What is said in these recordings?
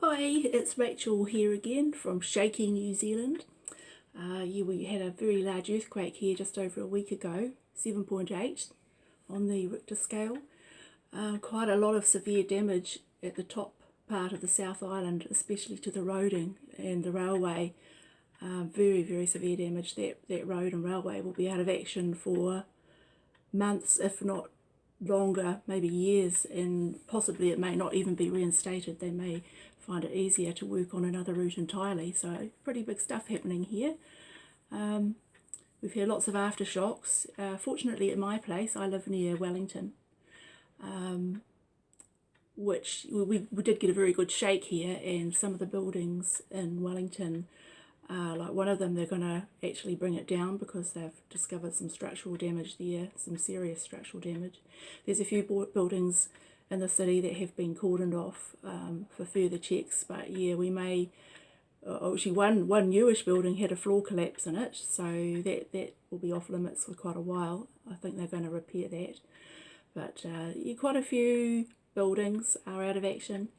Hi, it's Rachel here again from shaky New Zealand. We had a very large earthquake here just over a week ago, 7.8 on the Richter scale. Quite a lot of severe damage at the top part of the South Island, especially to the roading and the railway. Very, very severe damage. That road and railway will be out of action for months, if not longer, maybe years, and possibly it may not even be reinstated. They may find it easier to work on another route entirely. So pretty big stuff happening here. We've had lots of aftershocks. Fortunately at my place, I live near Wellington, which we did get a very good shake here, and some of the buildings in Wellington, like one of them, they're going to actually bring it down because they've discovered some structural damage there, some serious structural damage. There's a few buildings in the city that have been cordoned off for further checks, but yeah, we may, actually one newish building had a floor collapse in it, so that will be off limits for quite a while. I think they're going to repair that, but yeah, quite a few buildings are out of action.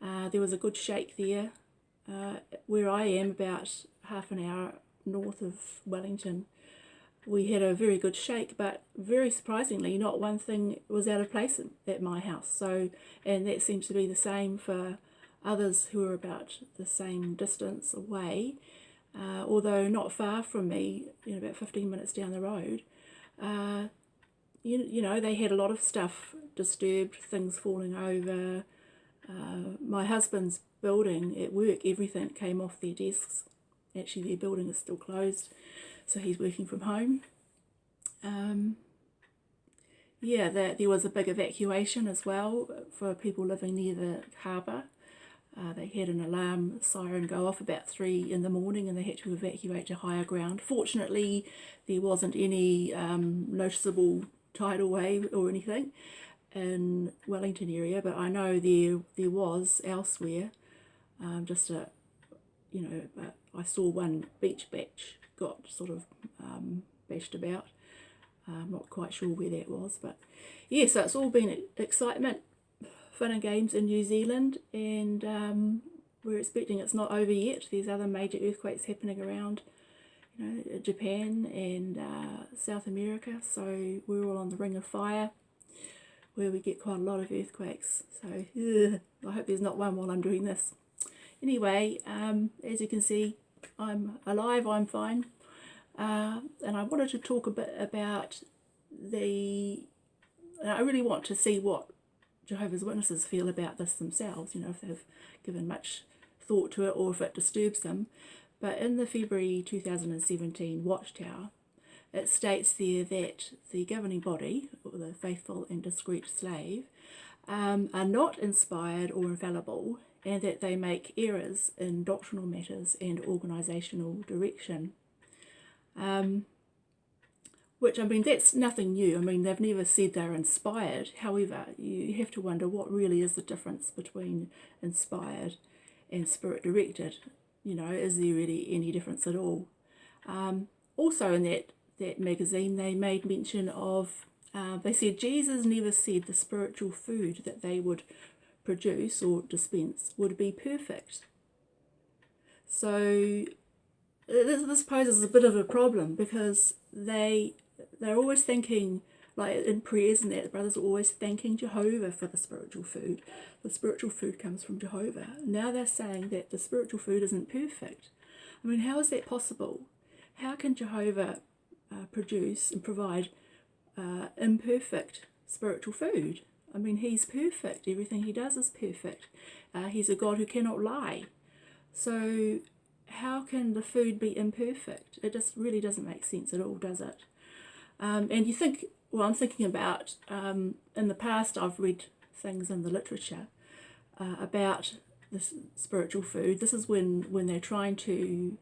There was a good shake there. Where I am, about half an hour north of Wellington, we had a very good shake, but very surprisingly not one thing was out of place at my house. So, and that seems to be the same for others who are about the same distance away, although not far from me, about 15 minutes down the road. You know, they had a lot of stuff disturbed, things falling over. My husband's building at work, everything came off their desks. Actually, their building is still closed, so he's working from home. Yeah, there was a big evacuation as well for people living near the harbour. They had an alarm siren go off about 3 in the morning, and they had to evacuate to higher ground. Fortunately, there wasn't any noticeable tidal wave or anything in Wellington area, but I know there was elsewhere. Just a, I saw one beach batch got sort of bashed about. I'm not quite sure where that was, but yeah, so it's all been excitement, fun and games in New Zealand, and we're expecting it's not over yet. There's other major earthquakes happening around, Japan and South America, so we're all on the ring of fire, where we get quite a lot of earthquakes. So I hope there's not one while I'm doing this. Anyway, as you can see, I'm alive, I'm fine. And I wanted to talk a bit about I really want to see what Jehovah's Witnesses feel about this themselves, if they've given much thought to it or if it disturbs them. But in the February 2017 Watchtower, it states there that the governing body, or the faithful and discreet slave, are not inspired or infallible, and that they make errors in doctrinal matters and organisational direction. Which, that's nothing new. They've never said they're inspired. However, you have to wonder what really is the difference between inspired and spirit-directed. Is there really any difference at all? Also in that magazine, they made mention of, they said Jesus never said the spiritual food that they would produce or dispense would be perfect. So this poses a bit of a problem, because they're always thinking, like in prayers and that, the brothers are always thanking Jehovah for the spiritual food. The spiritual food comes from Jehovah. Now they're saying that the spiritual food isn't perfect. How is that possible? How can Jehovah produce and provide imperfect spiritual food? He's perfect. Everything he does is perfect. He's a God who cannot lie. So how can the food be imperfect? It just really doesn't make sense at all, does it? And you think, well, I'm thinking about, in the past I've read things in the literature about this spiritual food. This is when they're trying to,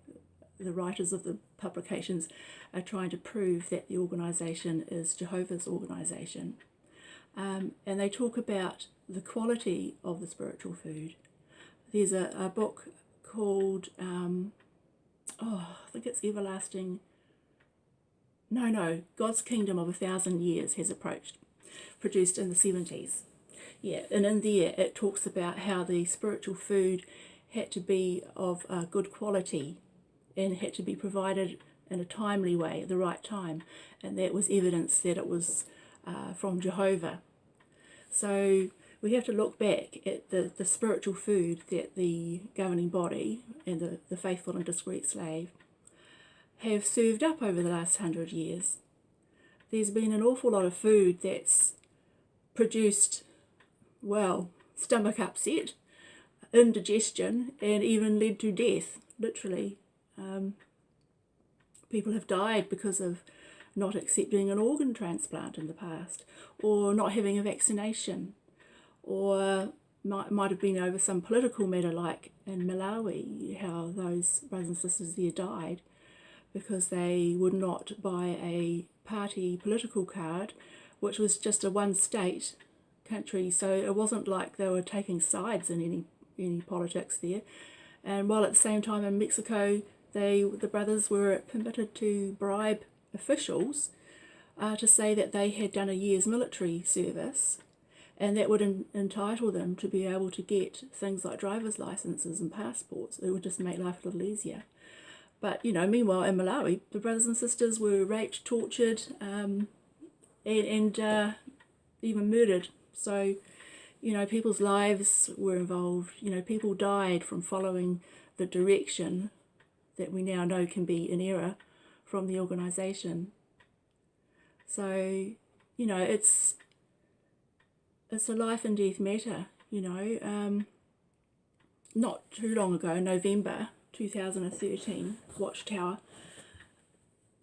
the writers of the publications are trying to prove that the organisation is Jehovah's organisation. And they talk about the quality of the spiritual food. There's a book called, I think it's Everlasting, God's Kingdom of 1,000 Years has approached, produced in the 70s. Yeah, and in there it talks about how the spiritual food had to be of good quality and had to be provided in a timely way at the right time, and that was evidence that it was from Jehovah. So we have to look back at the spiritual food that the governing body and the faithful and discreet slave have served up over the last 100 years. There's been an awful lot of food that's produced, well, stomach upset, indigestion, and even led to death, literally. People have died because of not accepting an organ transplant in the past, or not having a vaccination, or might have been over some political matter like in Malawi, how those brothers and sisters there died because they would not buy a party political card, which was just a one state country, so it wasn't like they were taking sides in any politics there. And while at the same time in Mexico, the brothers were permitted to bribe officials to say that they had done a year's military service, and that would entitle them to be able to get things like driver's licenses and passports. It would just make life a little easier. But, meanwhile in Malawi, the brothers and sisters were raped, tortured, and even murdered. So, people's lives were involved. People died from following the direction that we now know can be in error from the organisation. So, it's a life and death matter, Not too long ago, November 2013, Watchtower,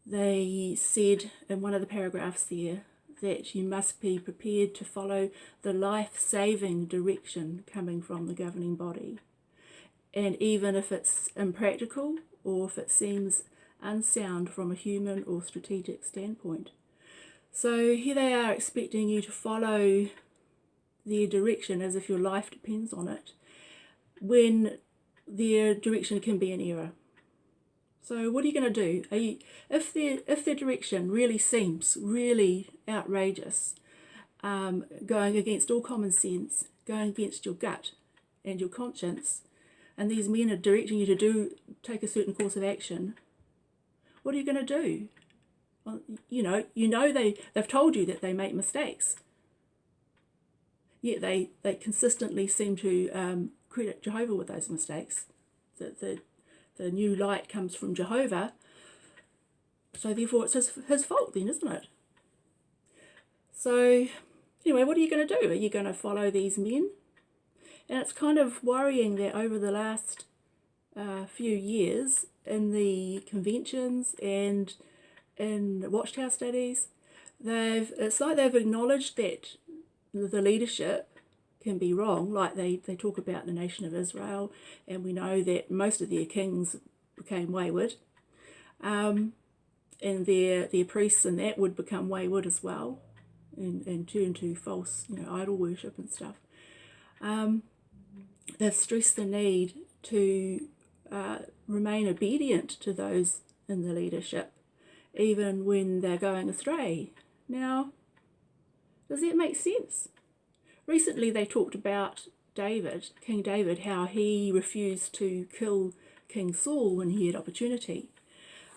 they said in one of the paragraphs there that you must be prepared to follow the life-saving direction coming from the governing body. And even if it's impractical or if it seems unsound from a human or strategic standpoint. So here they are expecting you to follow their direction as if your life depends on it, when their direction can be an error. So what are you going to do? If their direction really seems really outrageous, going against all common sense, going against your gut and your conscience, and these men are directing you to take a certain course of action, what are you going to do? Well, they've told you that they make mistakes, yet they consistently seem to credit Jehovah with those mistakes. The new light comes from Jehovah, so therefore it's his fault then, isn't it? So anyway, what are you going to do? Are you going to follow these men? And it's kind of worrying that over the last few years in the conventions and in Watchtower studies, it's like they've acknowledged that the leadership can be wrong, like they talk about the nation of Israel, and we know that most of their kings became wayward, and their priests and that would become wayward as well, and turn to false idol worship and stuff. They've stressed the need to remain obedient to those in the leadership, even when they're going astray. Now, does that make sense? Recently they talked about King David, how he refused to kill King Saul when he had opportunity.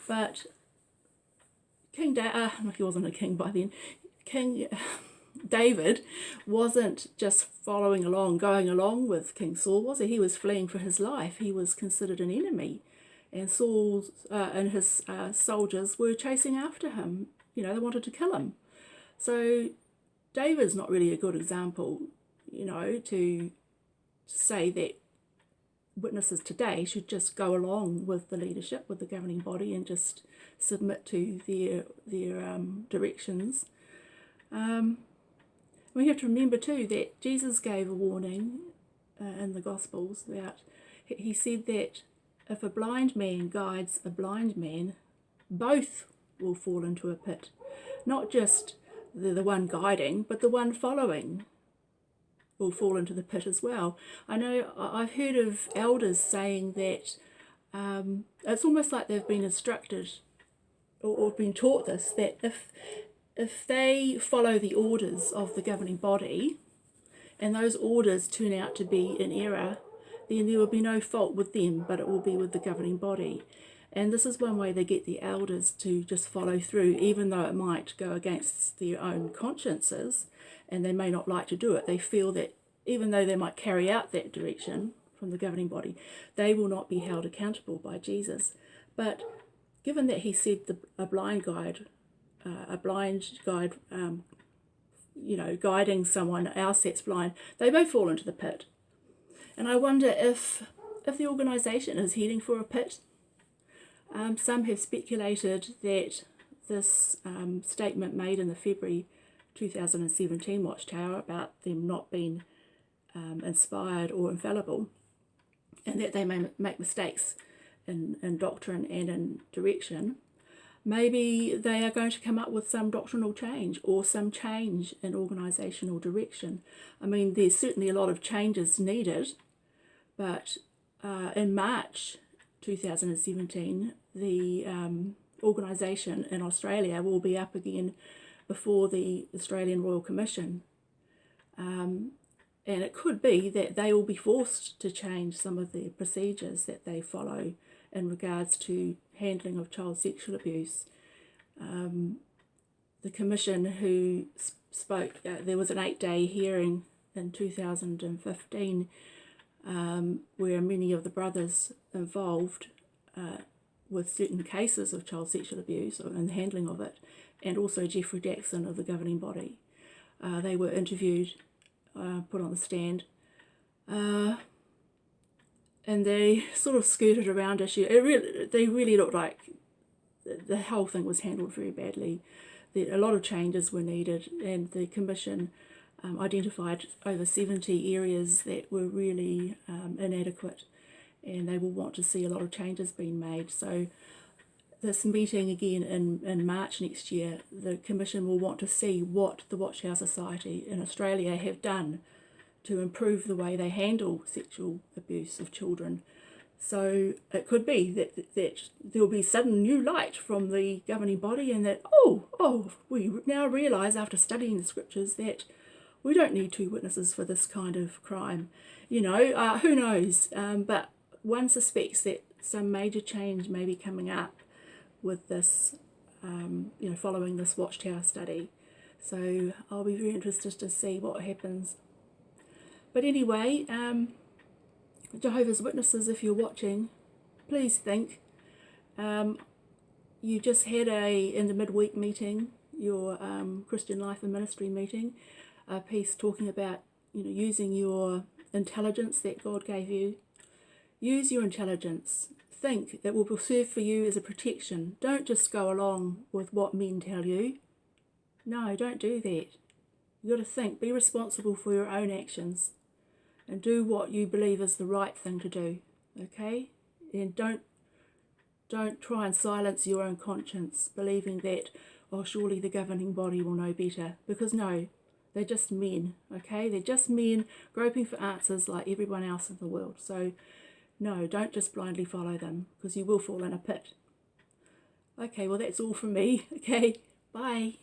But he wasn't a king by then. King David wasn't just going along with King Saul, was he? He was fleeing for his life. He was considered an enemy. And Saul and his soldiers were chasing after him. They wanted to kill him. So David's not really a good example, to say that witnesses today should just go along with the leadership, with the governing body, and just submit to their directions. We have to remember too that Jesus gave a warning in the Gospels about, he said that if a blind man guides a blind man, both will fall into a pit. Not just the one guiding, but the one following will fall into the pit as well. I know I've heard of elders saying that it's almost like they've been instructed or been taught this, that if they follow the orders of the governing body and those orders turn out to be in error, then there will be no fault with them, but it will be with the governing body. And this is one way they get the elders to just follow through, even though it might go against their own consciences, and they may not like to do it. They feel that even though they might carry out that direction from the governing body, they will not be held accountable by Jesus. But given that he said a blind guide, guiding someone else that's blind, they both fall into the pit. And I wonder if the organisation is heading for a pit. Some have speculated that this statement made in the February 2017 Watchtower about them not being inspired or infallible, and that they may make mistakes in doctrine and in direction. Maybe they are going to come up with some doctrinal change or some change in organisational direction. I mean, there's certainly a lot of changes needed, but in March 2017, the organisation in Australia will be up again before the Australian Royal Commission. And it could be that they will be forced to change some of the procedures that they follow in regards to handling of child sexual abuse. The commission who spoke, there was an 8-day hearing in 2015 where many of the brothers involved with certain cases of child sexual abuse and the handling of it, and also Jeffrey Jackson of the governing body. They were interviewed, put on the stand, and they sort of skirted around issue. They really looked like the whole thing was handled very badly. A lot of changes were needed, and the commission identified over 70 areas that were really inadequate, and they will want to see a lot of changes being made. So this meeting again in March next year, the commission will want to see what the Watchtower Society in Australia have done to improve the way they handle sexual abuse of children. So it could be that there will be sudden new light from the governing body, and that, we now realise after studying the scriptures that we don't need 2 witnesses for this kind of crime. Who knows? But one suspects that some major change may be coming up with this, following this Watchtower study. So I'll be very interested to see what happens. But anyway, Jehovah's Witnesses, if you're watching, please think. You just had in the midweek meeting, your Christian Life and Ministry meeting, a piece talking about using your intelligence that God gave you. Use your intelligence. Think it will serve for you as a protection. Don't just go along with what men tell you. No, don't do that. You've got to think. Be responsible for your own actions, and do what you believe is the right thing to do. Okay? And don't try and silence your own conscience, believing that, surely the governing body will know better. Because no, they're just men. Okay? They're just men groping for answers like everyone else in the world. So no, don't just blindly follow them, because you will fall in a pit. Okay, well that's all from me. Okay, bye.